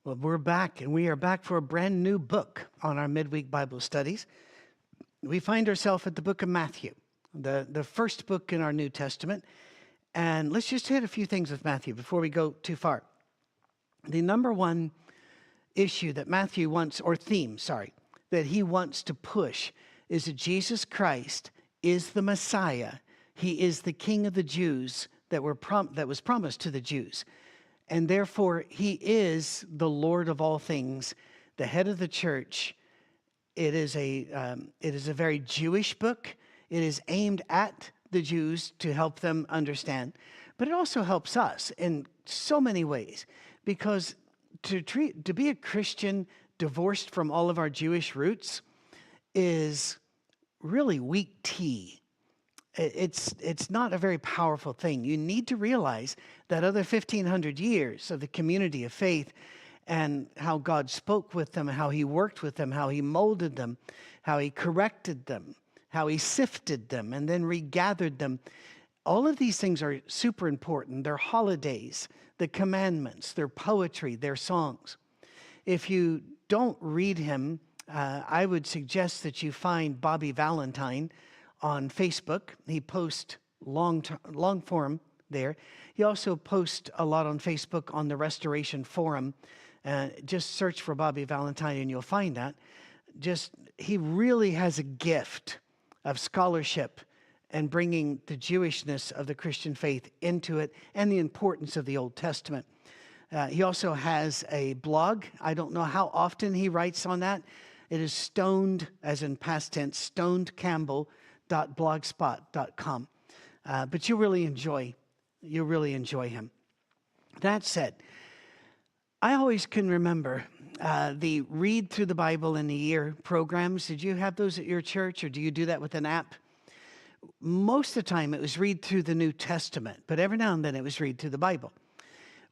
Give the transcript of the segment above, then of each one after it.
Well, we're back, and we are back for a brand new book on our midweek Bible studies. We find ourselves at the book of Matthew, the first book in our New Testament. And let's just hit a few things with Matthew before we go too far. The number one issue that Matthew wants, or theme, that he wants to push is that Jesus Christ is the Messiah. He is the King of the Jews that was promised to the Jews. And therefore, he is the Lord of all things, the head of the church. It is a very Jewish book. It is aimed at the Jews to help them understand. But it also helps us in so many ways, because to be a Christian divorced from all of our Jewish roots is really weak tea. It's not a very powerful thing. You need to realize that other 1,500 years of the community of faith and how God spoke with them, how he worked with them, how he molded them, how he corrected them, how he sifted them and then regathered them. All of these things are super important. Their holidays, the commandments, their poetry, their songs. If you don't read him, I would suggest that you find Bobby Valentine on Facebook. He posts long form there. He also posts a lot on Facebook on the Restoration Forum. Just search for Bobby Valentine and you'll find that. He really has a gift of scholarship and bringing the Jewishness of the Christian faith into it and the importance of the Old Testament. He also has a blog. I don't know how often he writes on that. It is stoned, as in past tense, stonedcampbell.blogspot.com. But you'll really enjoy him. That said, I always can remember the read through the Bible in a year programs. Did you have those at your church, or do you do that with an app? Most of the time it was read through the New Testament, but every now and then it was read through the Bible.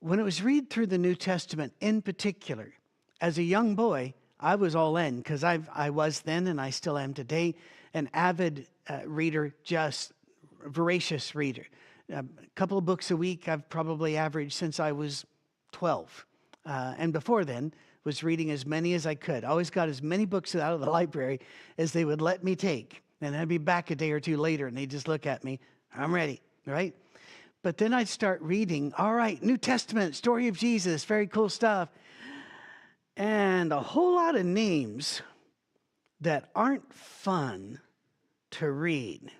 When it was read through the New Testament in particular, as a young boy, I was all in, because I was then, and I still am today, an avid reader, just voracious reader. A couple of books a week I've probably averaged since I was 12. And before then, was reading as many as I could. I always got as many books out of the library as they would let me take. And I'd be back a day or two later, and they'd just look at me, I'm ready, right? But then I'd start reading, all right, New Testament, story of Jesus, very cool stuff. And a whole lot of names that aren't fun to read.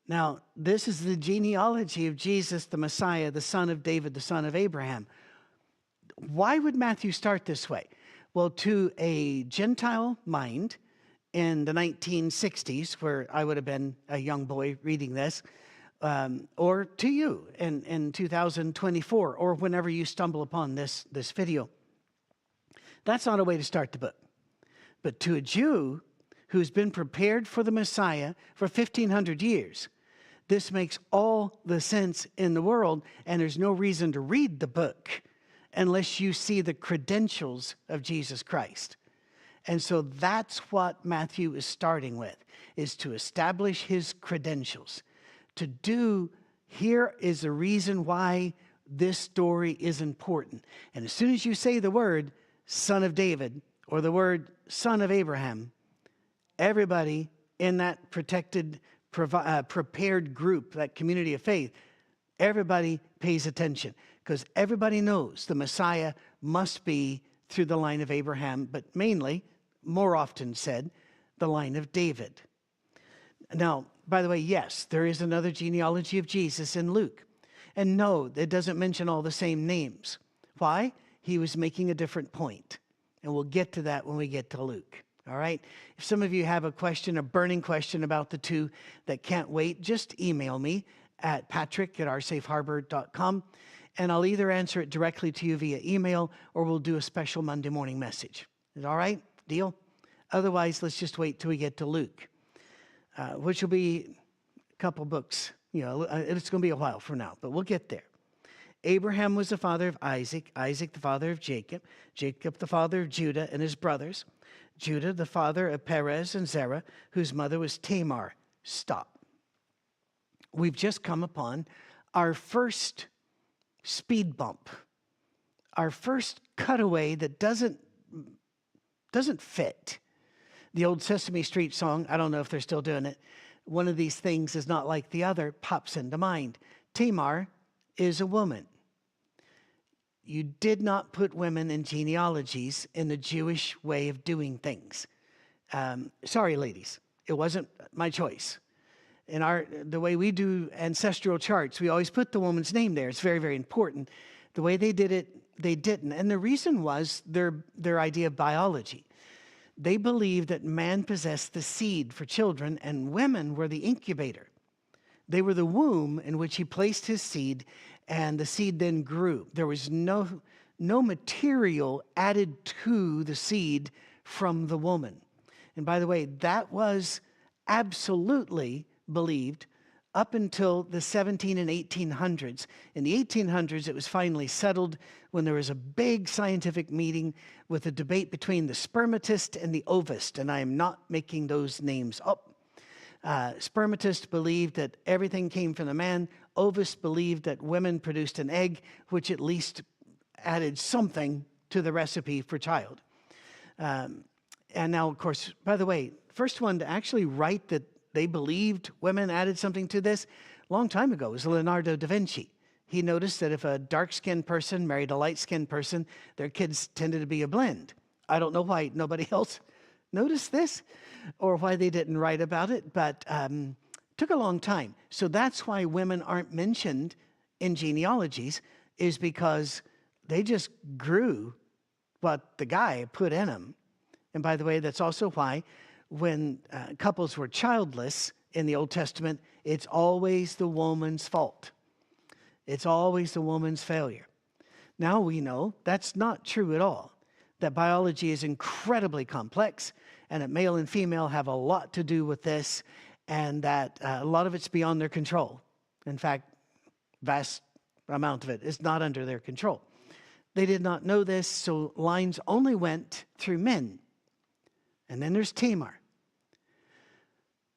Now, this is the genealogy of Jesus, the Messiah, the son of David, the son of Abraham. Why would Matthew start this way? Well, to a Gentile mind in the 1960s, where I would have been a young boy reading this, or to you in 2024, or whenever you stumble upon this video. That's not a way to start the book. But to a Jew who's been prepared for the Messiah for 1,500 years, this makes all the sense in the world, and there's no reason to read the book unless you see the credentials of Jesus Christ. And so that's what Matthew is starting with, is to establish his credentials. Here is the reason why this story is important. And as soon as you say the word son of David or the word son of Abraham, everybody in that prepared group, that community of faith, everybody pays attention, because everybody knows the Messiah must be through the line of Abraham, but mainly, more often said, the line of David. Now, by the way, yes, there is another genealogy of Jesus in Luke. And no, it doesn't mention all the same names. Why? He was making a different point. And we'll get to that when we get to Luke. All right? If some of you have a question, a burning question about the two that can't wait, just email me at patrick@oursafeharbor.com. And I'll either answer it directly to you via email, or we'll do a special Monday morning message. Is that all right? Deal? Otherwise, let's just wait till we get to Luke, which will be a couple books. It's going to be a while from now, but we'll get there. Abraham was the father of Isaac, Isaac the father of Jacob, Jacob the father of Judah and his brothers, Judah the father of Perez and Zerah, whose mother was Tamar. Stop. We've just come upon our first speed bump, our first cutaway that doesn't fit. The old Sesame Street song, I don't know if they're still doing it, one of these things is not like the other, pops into mind. Tamar is a woman. You did not put women in genealogies in the Jewish way of doing things. Sorry, ladies, it wasn't my choice. In the way we do ancestral charts, we always put the woman's name there. It's very, very important. The way they did it, they didn't. And the reason was their idea of biology. They believed that man possessed the seed for children and women were the incubator. They were the womb in which he placed his seed, and the seed then grew. There was no material added to the seed from the woman. And by the way, that was absolutely believed up until the 17 and 1800s. In the 1800s, it was finally settled when there was a big scientific meeting with a debate between the spermatist and the ovist, and I am not making those names up. Spermatist believed that everything came from the man. Ovist believed that women produced an egg, which at least added something to the recipe for child. And now, of course, by the way, first one to actually write that they believed women added something to this a long time ago was Leonardo da Vinci. He noticed that if a dark-skinned person married a light-skinned person, their kids tended to be a blend. I don't know why nobody else noticed this or why they didn't write about it, but took a long time. So that's why women aren't mentioned in genealogies, is because they just grew what the guy put in them. And by the way, that's also why when couples were childless in the Old Testament, it's always the woman's fault. It's always the woman's failure. Now we know that's not true at all, that biology is incredibly complex and that male and female have a lot to do with this, and that a lot of it's beyond their control. In fact, vast amount of it is not under their control. They did not know this, so lines only went through men. And then there's Tamar.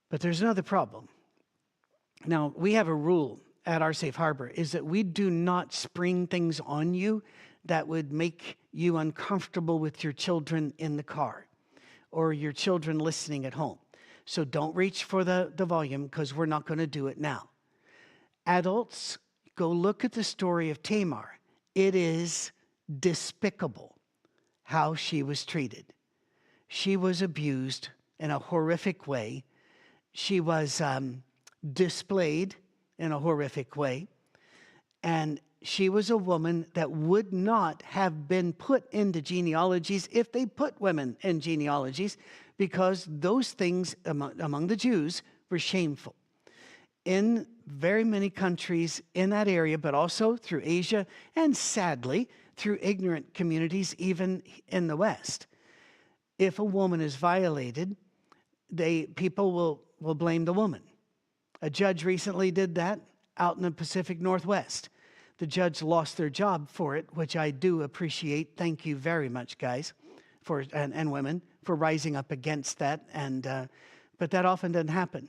But there's another problem. Now, we have a rule at our safe harbor, is that we do not spring things on you that would make you uncomfortable with your children in the car or your children listening at home. So don't reach for the volume, because we're not going to do it now. Adults, go look at the story of Tamar. It is despicable how she was treated. She was abused in a horrific way. She was displayed in a horrific way. And she was a woman that would not have been put into genealogies if they put women in genealogies, because those things among the Jews were shameful. In very many countries in that area, but also through Asia, and sadly, through ignorant communities, even in the West. If a woman is violated, people will blame the woman. A judge recently did that out in the Pacific Northwest. The judge lost their job for it, which I do appreciate. Thank you very much, guys, and women, for rising up against that. But that often doesn't happen.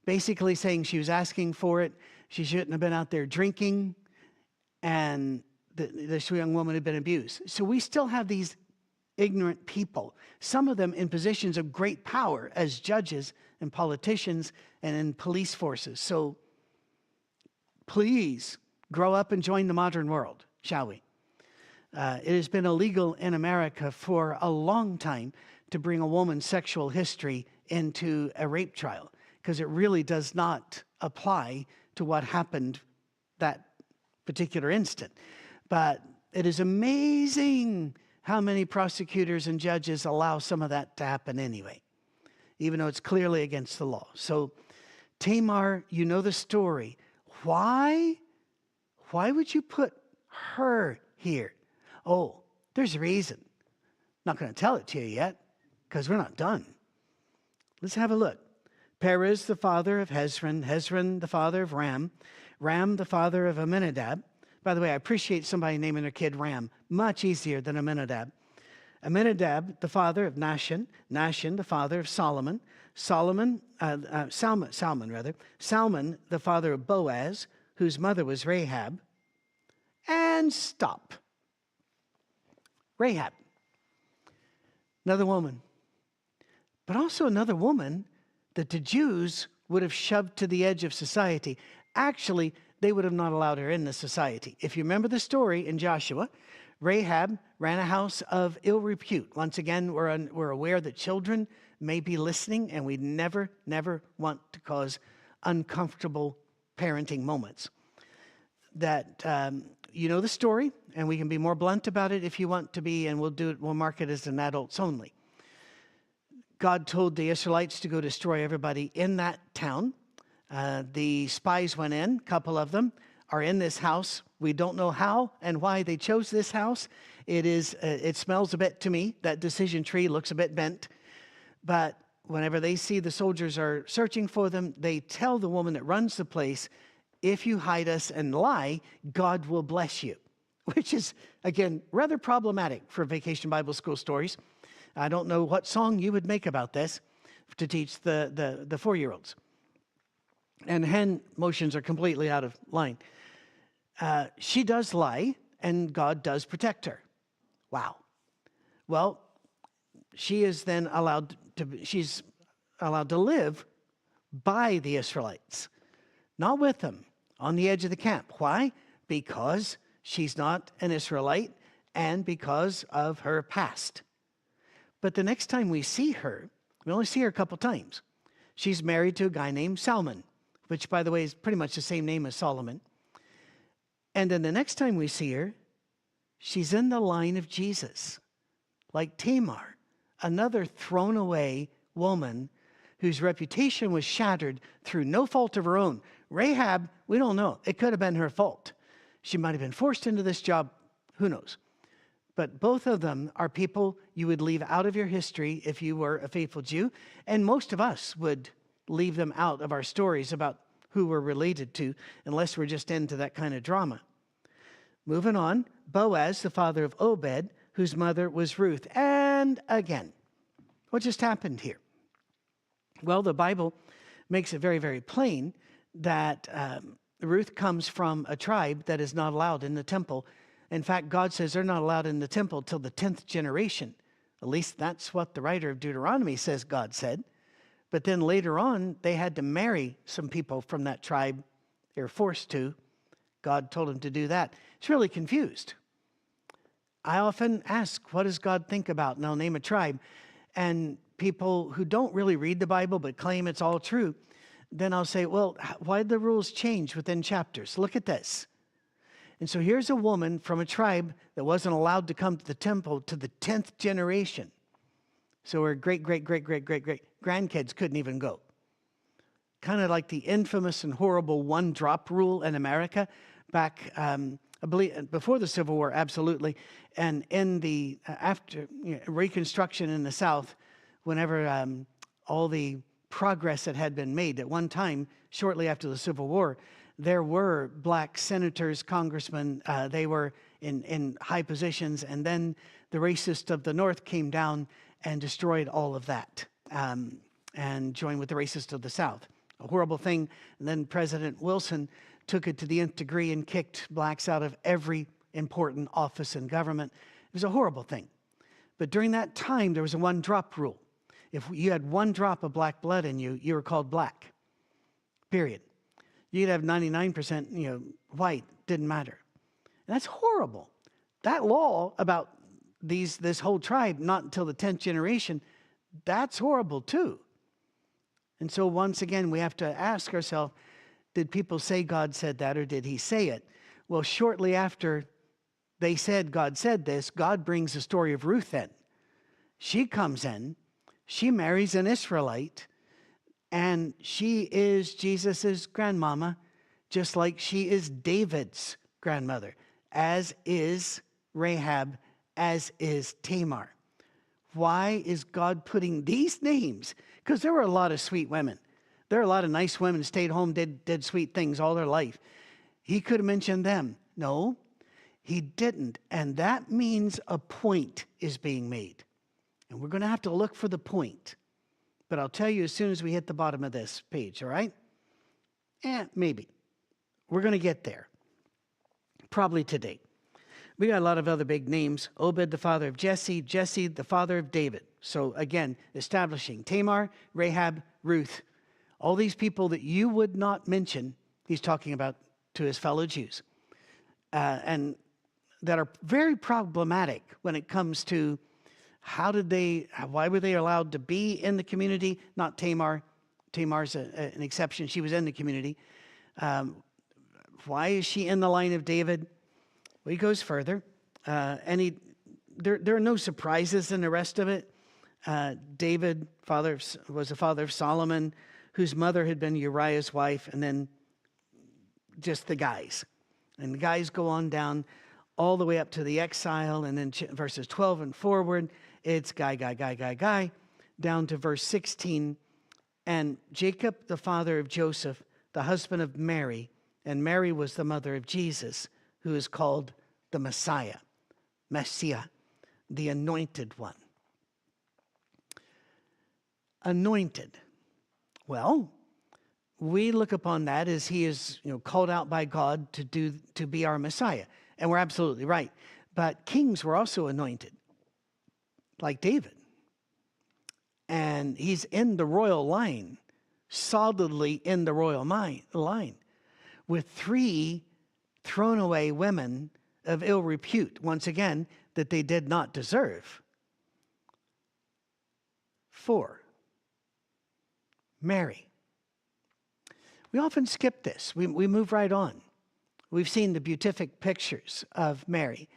Basically saying she was asking for it, she shouldn't have been out there drinking, and this young woman had been abused. So we still have these ignorant people, some of them in positions of great power as judges and politicians and in police forces. So please grow up and join the modern world, shall we? It has been illegal in America for a long time to bring a woman's sexual history into a rape trial, because it really does not apply to what happened that particular instant. But it is amazing how many prosecutors and judges allow some of that to happen anyway, even though it's clearly against the law. So Tamar, you know the story. Why would you put her here? Oh, there's a reason. Not going to tell it to you yet, because we're not done. Let's have a look. Perez, the father of Hezron. Hezron, the father of Ram. Ram, the father of Amminadab. By the way, I appreciate somebody naming their kid Ram. Much easier than Amminadab. Amminadab, the father of Nahshon. Nahshon, the father of Solomon. Salmon, the father of Boaz, whose mother was Rahab. And stop. Rahab, another woman, but also another woman that the Jews would have shoved to the edge of society. Actually, they would have not allowed her in the society. If you remember the story in Joshua, Rahab ran a house of ill repute. Once again, we're aware that children may be listening, and we never want to cause uncomfortable parenting moments. That you know the story, and we can be more blunt about it if you want to be, and we'll mark it as an adults only. God told the Israelites to go destroy everybody in that town. The spies went in, a couple of them are in this house. We don't know how and why they chose this house. It smells a bit to me. That decision tree looks a bit bent. But whenever they see the soldiers are searching for them, they tell the woman that runs the place, if you hide us and lie, God will bless you. Which is, again, rather problematic for Vacation Bible School stories. I don't know what song you would make about this to teach the 4-year-olds. And hand motions are completely out of line. She does lie, and God does protect her. Wow. Well, she is then she's allowed to live by the Israelites, not with them, on the edge of the camp. Why? Because she's not an Israelite and because of her past. But the next time we see her, we only see her a couple times. She's married to a guy named Salmon, which, by the way, is pretty much the same name as Solomon. And then the next time we see her, she's in the line of Jesus, like Tamar, another thrown away woman whose reputation was shattered through no fault of her own. Rahab, we don't know. It could have been her fault. She might have been forced into this job. Who knows? But both of them are people you would leave out of your history if you were a faithful Jew. And most of us would leave them out of our stories about who we're related to, unless we're just into that kind of drama. Moving on, Boaz, the father of Obed, whose mother was Ruth. And again, what just happened here? Well, the Bible makes it very, very plain that Ruth comes from a tribe that is not allowed in the temple. In fact, God says they're not allowed in the temple till the 10th generation. At least that's what the writer of Deuteronomy says God said. But then later on, they had to marry some people from that tribe. They were forced to. God told them to do that. It's really confused. I often ask, what does God think about? And I'll name a tribe. And people who don't really read the Bible but claim it's all true, then I'll say, well, why did the rules change within chapters? Look at this. And so here's a woman from a tribe that wasn't allowed to come to the temple to the 10th generation. So her great-great-great-great-great-grandkids couldn't even go. Kind of like the infamous and horrible one-drop rule in America back, I believe, before the Civil War, absolutely. And in the after Reconstruction in the South, whenever all the progress that had been made at one time, shortly after the Civil War, there were black senators, congressmen, they were in high positions, and then the racists of the North came down and destroyed all of that and joined with the racists of the South. A horrible thing. And then President Wilson took it to the nth degree and kicked blacks out of every important office in government. It was a horrible thing. But during that time, there was a one-drop rule. If you had one drop of black blood in you, you were called black, period. You'd have 99% white, didn't matter. And that's horrible. That law about this whole tribe, not until the 10th generation, that's horrible too. And so once again, we have to ask ourselves, did people say God said that, or did he say it? Well, shortly after they said God said this, God brings the story of Ruth in. She comes in, she marries an Israelite, and she is Jesus's grandmama, just like she is David's grandmother, as is Rahab, as is Tamar. Why is God putting these names? Because there were a lot of sweet women. There are a lot of nice women who stayed home, did sweet things all their life. He could have mentioned them. No, he didn't. And that means a point is being made. And we're going to have to look for the point. But I'll tell you as soon as we hit the bottom of this page, all right? Maybe. We're going to get there. Probably today. We got a lot of other big names. Obed, the father of Jesse. Jesse, the father of David. So again, establishing Tamar, Rahab, Ruth. All these people that you would not mention, he's talking about to his fellow Jews. And that are very problematic when it comes to why were they allowed to be in the community? Not Tamar. Tamar's an exception. She was in the community. Why is she in the line of David? Well, he goes further. There are no surprises in the rest of it. David was the father of Solomon, whose mother had been Uriah's wife, and then just the guys. And the guys go on down all the way up to the exile, and then verses 12 and forward, it's guy, down to verse 16. And Jacob, the father of Joseph, the husband of Mary, and Mary was the mother of Jesus, who is called the Messiah, the anointed one. Anointed. Well, we look upon that as he is, called out by God to be our Messiah. And we're absolutely right. But kings were also anointed, like David. And he's in the royal line, solidly in the royal line, with 3 thrown away women of ill repute, once again, that they did not deserve. 4, Mary. We often skip this. We move right on. We've seen the beatific pictures of Mary.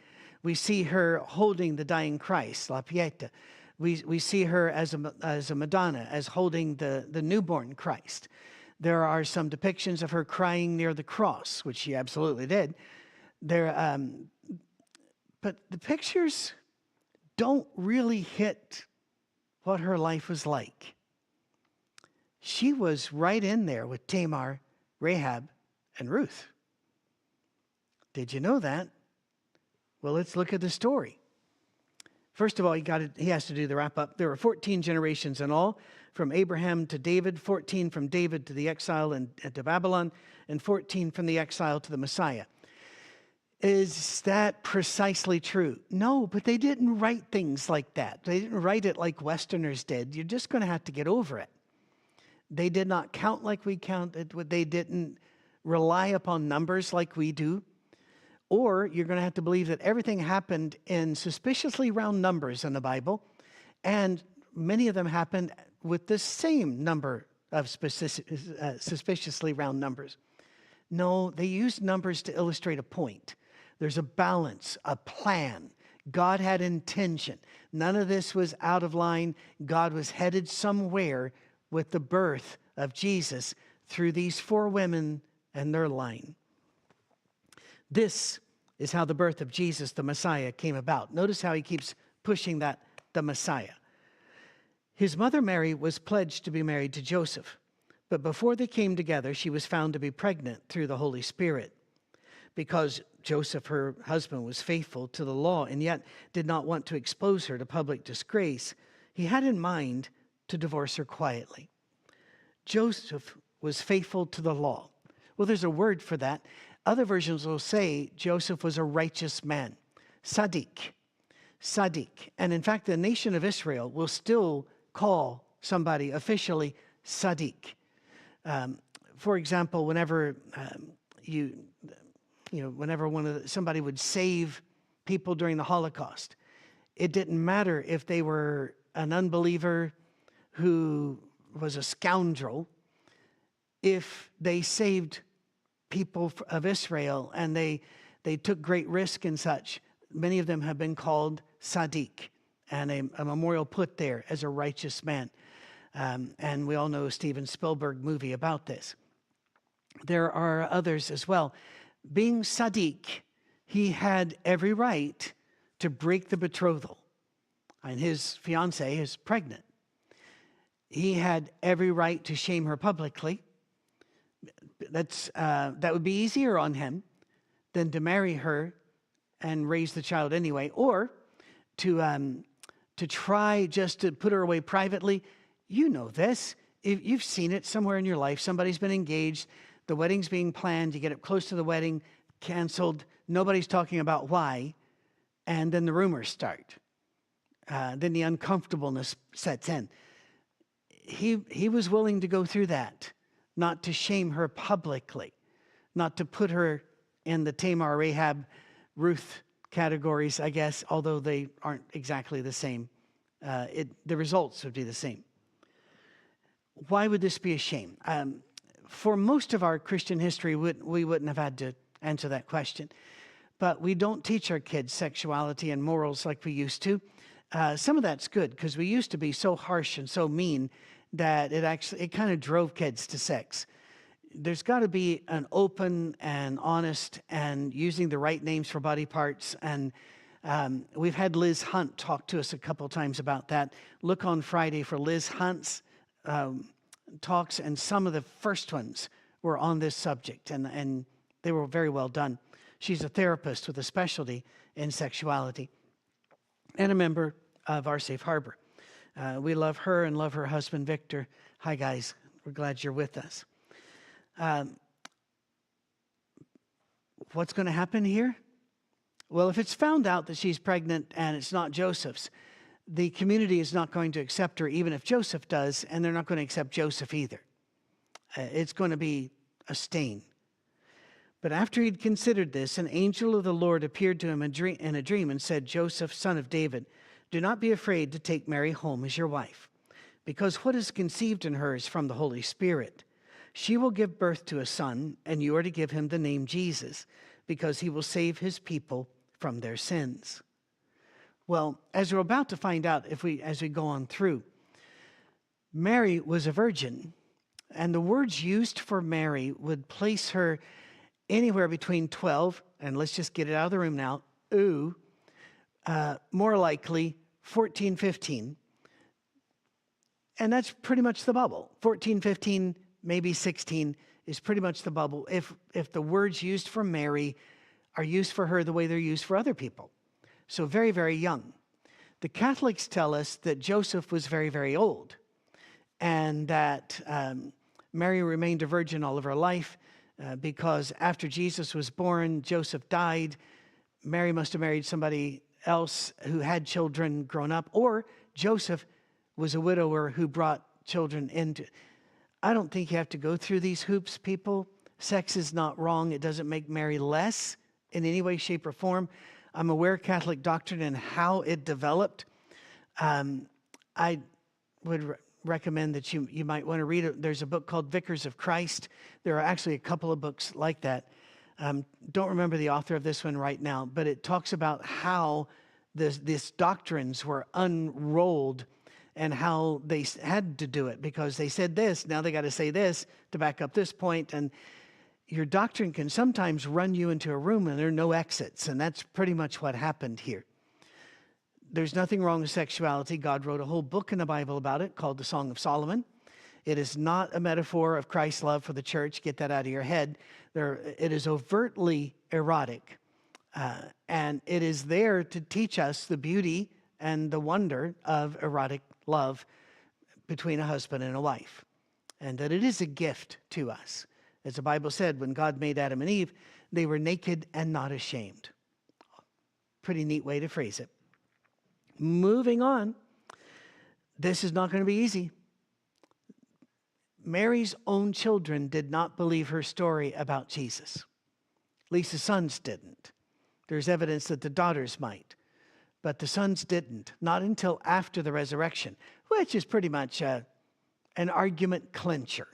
We see her holding the dying Christ, La Pieta. We see her as a Madonna, as holding the newborn Christ. There are some depictions of her crying near the cross, which she absolutely did. But the pictures don't really hit what her life was like. She was right in there with Tamar, Rahab, and Ruth. Did you know that? Well, let's look at the story. First of all, he has to do the wrap up. There were 14 generations in all, from Abraham to David, 14 from David to the exile and to Babylon, and 14 from the exile to the Messiah. Is that precisely true? No, but they didn't write things like that. They didn't write it like Westerners did. You're just going to have to get over it. They did not count like we counted. They didn't rely upon numbers like we do. Or you're going to have to believe that everything happened in suspiciously round numbers in the Bible, and many of them happened with the same number of suspiciously round numbers. No, they used numbers to illustrate a point. There's a balance, a plan. God had intention. None of this was out of line. God was headed somewhere with the birth of Jesus through these 4 women and their line. This is how the birth of Jesus, the Messiah, came about. Notice how he keeps pushing that, the Messiah. His mother Mary was pledged to be married to Joseph, but before they came together, she was found to be pregnant through the Holy Spirit. Because Joseph, her husband, was faithful to the law and yet did not want to expose her to public disgrace, he had in mind to divorce her quietly. Joseph was faithful to the law. Well, there's a word for that. Other versions will say Joseph was a righteous man, Sadiq. And in fact, the nation of Israel will still call somebody officially Sadiq. For example, whenever somebody would save people during the Holocaust, it didn't matter if they were an unbeliever who was a scoundrel. If they saved people of Israel and they took great risk and such, many of them have been called Sadiq, and a memorial put there as a righteous man. And we all know Steven Spielberg movie about this. There are others as well. Being Sadiq, he had every right to break the betrothal. And his fiancée is pregnant. He had every right to shame her publicly. That would be easier on him than to marry her and raise the child anyway, or to try just to put her away privately. You know this. If you've seen it somewhere in your life. Somebody's been engaged. The wedding's being planned. You get up close to the wedding, canceled. Nobody's talking about why. And then the rumors start. Then the uncomfortableness sets in. He was willing to go through that, not to shame her publicly, not to put her in the Tamar, Rahab, Ruth categories, I guess, although they aren't exactly the same. The results would be the same. Why would this be a shame? For most of our Christian history, we wouldn't have had to answer that question. But we don't teach our kids sexuality and morals like we used to. Some of that's good, because we used to be so harsh and so mean that it kind of drove kids to sex. There's got to be an open and honest and using the right names for body parts. And we've had Liz Hunt talk to us a couple times about that. Look on Friday for Liz Hunt's talks, and some of the first ones were on this subject, and they were very well done. She's a therapist with a specialty in sexuality and a member of our Safe Harbor. We love her and love her husband, Victor. Hi, guys. We're glad you're with us. What's going to happen here? Well, if it's found out that she's pregnant and it's not Joseph's, the community is not going to accept her, even if Joseph does, and they're not going to accept Joseph either. It's going to be a stain. But after he'd considered this, an angel of the Lord appeared to him in a dream and said, Joseph, son of David, do not be afraid to take Mary home as your wife, because what is conceived in her is from the Holy Spirit. She will give birth to a son, and you are to give him the name Jesus, because he will save his people from their sins. Well, as we're about to find out as we go on through, Mary was a virgin, and the words used for Mary would place her anywhere between 12, and let's just get it out of the room now, more likely 14, 15. And that's pretty much the bubble. 14, 15, maybe 16 is pretty much the bubble if the words used for Mary are used for her the way they're used for other people. So very, very young. The Catholics tell us that Joseph was very, very old, and that Mary remained a virgin all of her life because after Jesus was born, Joseph died. Mary must have married somebody else who had children grown up, or Joseph was a widower who brought children into. I don't think you have to go through these hoops, people. Sex is not wrong. It doesn't make Mary less in any way, shape, or form. I'm aware of Catholic doctrine and how it developed. I would recommend that you might want to read it. There's a book called Vicars of Christ. There are actually a couple of books like that. Don't remember the author of this one right now, but it talks about how these doctrines were unrolled and how they had to do it because they said this, now they got to say this to back up this point. And your doctrine can sometimes run you into a room and there are no exits, and that's pretty much what happened here. There's nothing wrong with sexuality. God wrote a whole book in the Bible about it called the Song of Solomon. It is not a metaphor of Christ's love for the church. Get that out of your head. It is overtly erotic, and it is there to teach us the beauty and the wonder of erotic love between a husband and a wife, and that it is a gift to us. As the Bible said, when God made Adam and Eve, they were naked and not ashamed. Pretty neat way to phrase it. Moving on, this is not going to be easy. Mary's own children did not believe her story about Jesus. At least the sons didn't. There's evidence that the daughters might, but the sons didn't, not until after the resurrection, which is pretty much an argument clincher.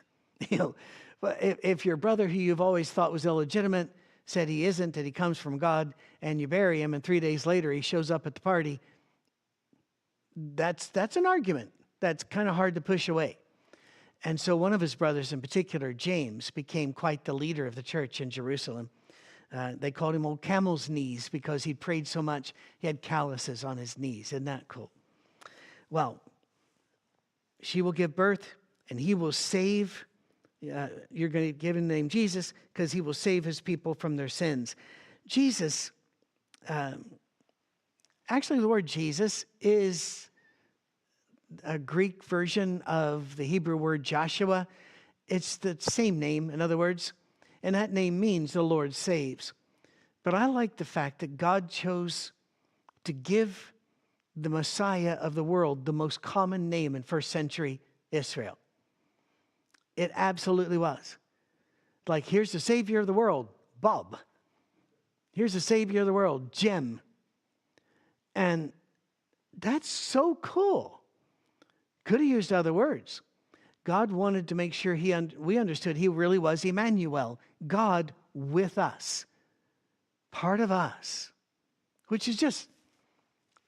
If your brother who you've always thought was illegitimate said he isn't, and he comes from God, and you bury him, and 3 days later he shows up at the party, that's an argument that's kind of hard to push away. And so one of his brothers in particular, James, became quite the leader of the church in Jerusalem. They called him Old Camel's Knees because he prayed so much he had calluses on his knees. Isn't that cool? Well, she will give birth and he will save. You're going to give him the name Jesus because he will save his people from their sins. Jesus, actually the word Jesus is a Greek version of the Hebrew word Joshua. It's the same name, in other words, and that name means the Lord saves. But I like the fact that God chose to give the Messiah of the world the most common name in first century Israel. It absolutely was. Like, here's the Savior of the world, Bob. Here's the Savior of the world, Jim. And that's so cool. Could have used other words. God wanted to make sure we understood he really was Emmanuel, God with us, part of us, which is just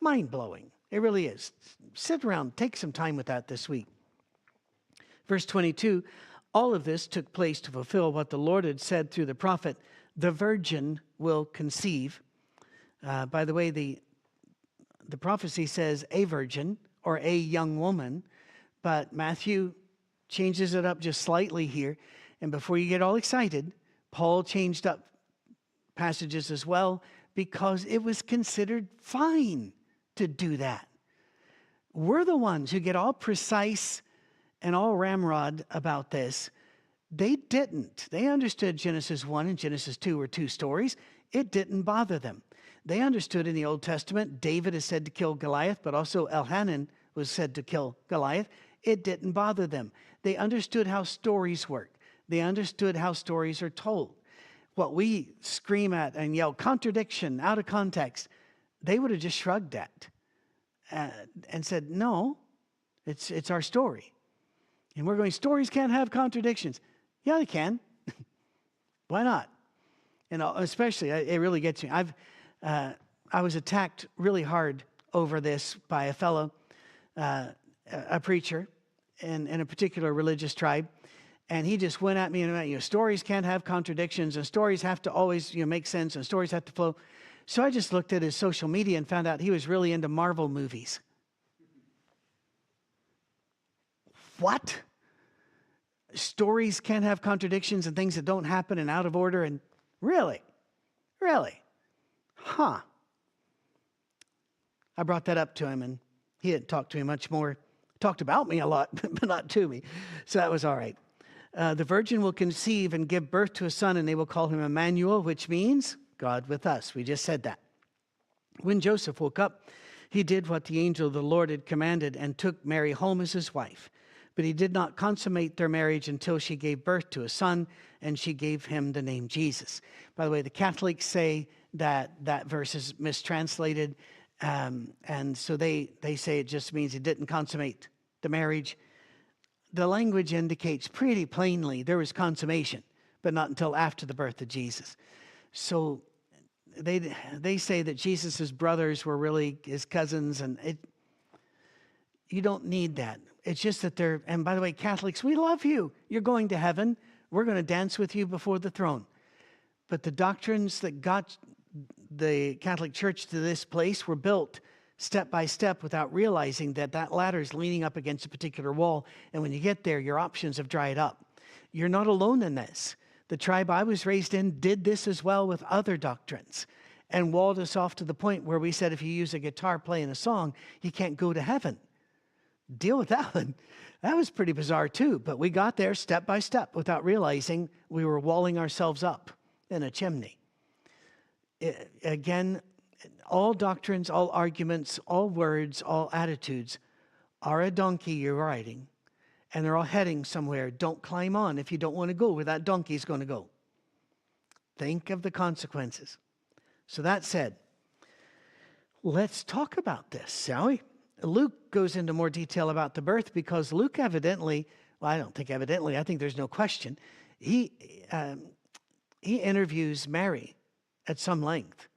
mind-blowing. It really is. Sit around, take some time with that this week. Verse 22, all of this took place to fulfill what the Lord had said through the prophet, the virgin will conceive. By the way, the prophecy says a virgin or a young woman, but Matthew changes it up just slightly here. And before you get all excited, Paul changed up passages as well because it was considered fine to do that. We're the ones who get all precise and all ramrod about this. They didn't. They understood Genesis 1 and Genesis 2 were two stories. It didn't bother them. They understood in the Old Testament, David is said to kill Goliath, but also Elhanan was said to kill Goliath. It didn't bother them. They understood how stories work. They understood how stories are told. What we scream at and yell, contradiction, out of context, they would have just shrugged at and said, no, it's our story. And we're going, stories can't have contradictions. Yeah, they can. Why not? And especially, it really gets me. I was attacked really hard over this by a fellow, a preacher in a particular religious tribe. And he just went at me and went, stories can't have contradictions, and stories have to always make sense, and stories have to flow. So I just looked at his social media and found out he was really into Marvel movies. What? Stories can't have contradictions and things that don't happen and out of order, and really? Huh. I brought that up to him, and he didn't talk to me much more. Talked about me a lot, but not to me. So that was all right. The virgin will conceive and give birth to a son, and they will call him Emmanuel, which means God with us. We just said that. When Joseph woke up, he did what the angel of the Lord had commanded and took Mary home as his wife. But he did not consummate their marriage until she gave birth to a son, and she gave him the name Jesus. By the way, the Catholics say that verse is mistranslated, and so they say it just means he didn't consummate the marriage. The language indicates pretty plainly there was consummation, but not until after the birth of Jesus. So they say that Jesus' brothers were really his cousins, and you don't need that. It's just that and by the way, Catholics, we love you. You're going to heaven. We're going to dance with you before the throne. But the doctrines that got the Catholic Church to this place were built step by step without realizing that ladder is leaning up against a particular wall. And when you get there, your options have dried up. You're not alone in this. The tribe I was raised in did this as well with other doctrines and walled us off to the point where we said if you use a guitar playing a song, you can't go to heaven. Deal with that one. That was pretty bizarre too, but we got there step by step without realizing we were walling ourselves up in a chimney. Again, all doctrines, all arguments, all words, all attitudes are a donkey you're riding, and they're all heading somewhere. Don't climb on if you don't want to go where that donkey's going to go. Think of the consequences. So that said, let's talk about this, shall we? Luke goes into more detail about the birth because Luke evidently, well, I don't think evidently, I think there's no question, he interviews Mary at some length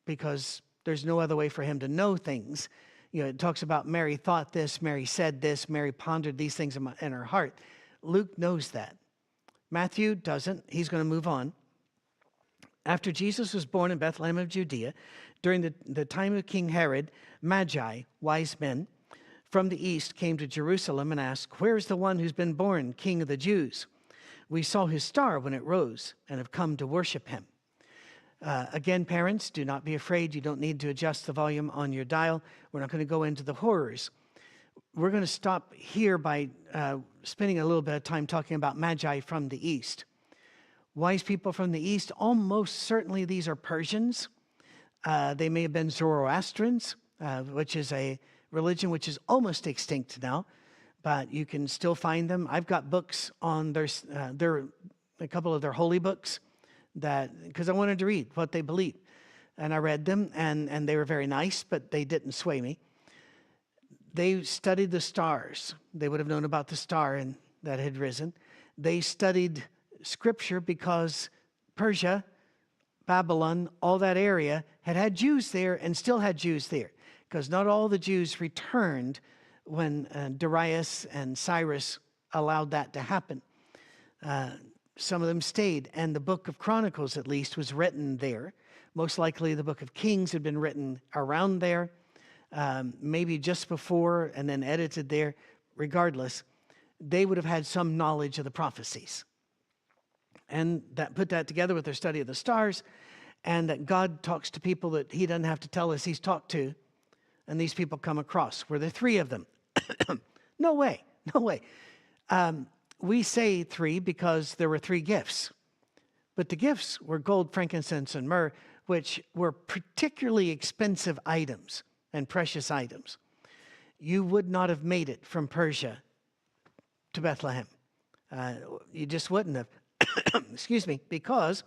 because there's no other way for him to know things. It talks about Mary thought this, Mary said this, Mary pondered these things in her heart. Luke knows that. Matthew doesn't. He's going to move on. After Jesus was born in Bethlehem of Judea, during the time of King Herod, Magi, wise men, from the east came to Jerusalem and asked, "Where is the one who's been born King of the Jews? We saw his star when it rose and have come to worship him." Again, parents, do not be afraid. You don't need to adjust the volume on your dial. We're not going to go into the horrors. We're going to stop here by spending a little bit of time talking about Magi from the east. Wise people from the east, almost certainly these are Persians. They may have been Zoroastrians, which is a religion which is almost extinct now, but you can still find them. I've got books on a couple of their holy books because I wanted to read what they believed. And I read them, and they were very nice, but they didn't sway me. They studied the stars. They would have known about the star that had risen. They studied Scripture because Persia, Babylon, all that area had Jews there and still had Jews there, because not all the Jews returned when Darius and Cyrus allowed that to happen. Some of them stayed, and the book of Chronicles, at least, was written there. Most likely the book of Kings had been written around there, maybe just before and then edited there. Regardless, they would have had some knowledge of the prophecies. And put that together with their study of the stars, and that God talks to people that he doesn't have to tell us he's talked to, and these people come across. Were there three of them? No way. We say three because there were three gifts. But the gifts were gold, frankincense, and myrrh, which were particularly expensive items and precious items. You would not have made it from Persia to Bethlehem. You just wouldn't have. Excuse me, because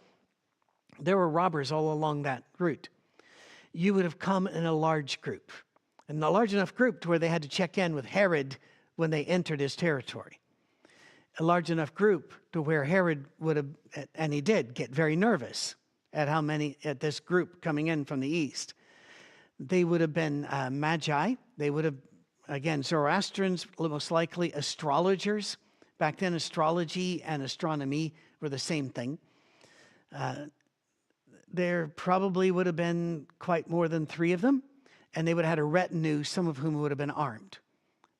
there were robbers all along that route. You would have come in a large group, and a large enough group to where they had to check in with Herod when they entered his territory. A large enough group to where Herod would have, and he did, get very nervous at this group coming in from the east. They would have been magi. They would have, again, Zoroastrians, most likely astrologers. Back then, astrology and astronomy were the same thing. There probably would have been quite more than three of them, and they would have had a retinue, some of whom would have been armed.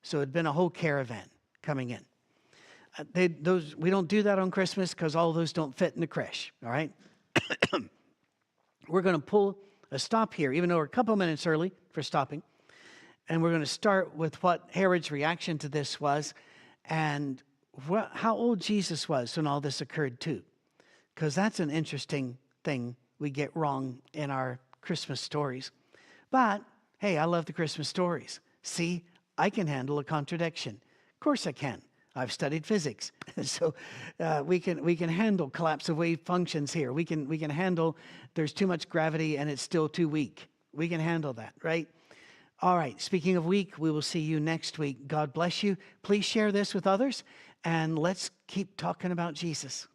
So it had been a whole caravan coming in. We don't do that on Christmas because all those don't fit in the creche, all right? We're going to pull a stop here, even though we're a couple minutes early for stopping. And we're going to start with what Herod's reaction to this was and how old Jesus was when all this occurred too. Because that's an interesting thing we get wrong in our Christmas stories. But, hey, I love the Christmas stories. See, I can handle a contradiction. Of course I can. I've studied physics, so we can handle collapse of wave functions here. We can handle there's too much gravity and it's still too weak. We can handle that, right? All right, speaking of weak, we will see you next week. God bless you. Please share this with others, and let's keep talking about Jesus.